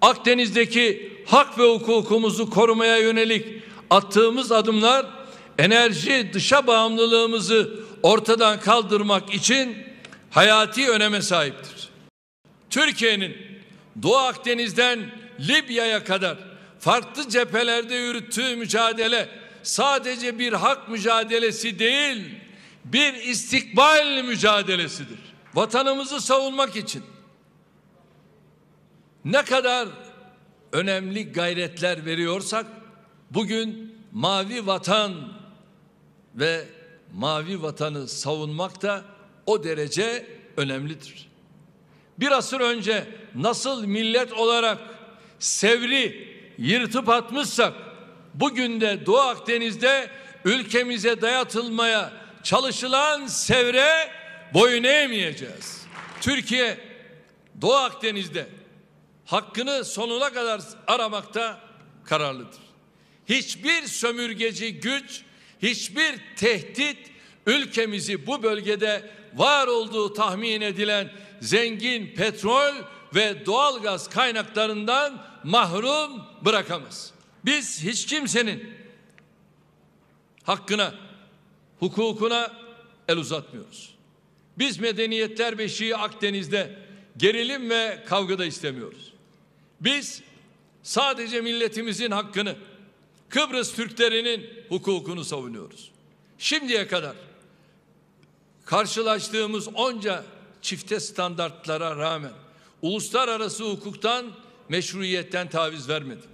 Akdeniz'deki hak ve hukukumuzu korumaya yönelik attığımız adımlar enerji dışa bağımlılığımızı ortadan kaldırmak için hayati öneme sahiptir. Türkiye'nin Doğu Akdeniz'den Libya'ya kadar farklı cephelerde yürüttüğü mücadele sadece bir hak mücadelesi değil, bir istikbal mücadelesidir. Vatanımızı savunmak için ne kadar önemli gayretler veriyorsak bugün mavi vatan ve mavi vatanı savunmak da o derece önemlidir. Bir asır önce nasıl millet olarak Sevr'i yırtıp atmışsak bugün de Doğu Akdeniz'de ülkemize dayatılmaya çalışılan Sevr'e boyun eğmeyeceğiz. Türkiye Doğu Akdeniz'de hakkını sonuna kadar aramakta kararlıdır. Hiçbir sömürgeci güç, hiçbir tehdit ülkemizi bu bölgede var olduğu tahmin edilen zengin petrol ve doğalgaz kaynaklarından mahrum bırakamaz. Biz hiç kimsenin hakkına, hukukuna el uzatmıyoruz. Biz medeniyetler beşiği Akdeniz'de gerilim ve kavgada istemiyoruz. Biz sadece milletimizin hakkını, Kıbrıs Türklerinin hukukunu savunuyoruz. Şimdiye kadar karşılaştığımız onca çifte standartlara rağmen uluslararası hukuktan, meşruiyetten taviz vermedik.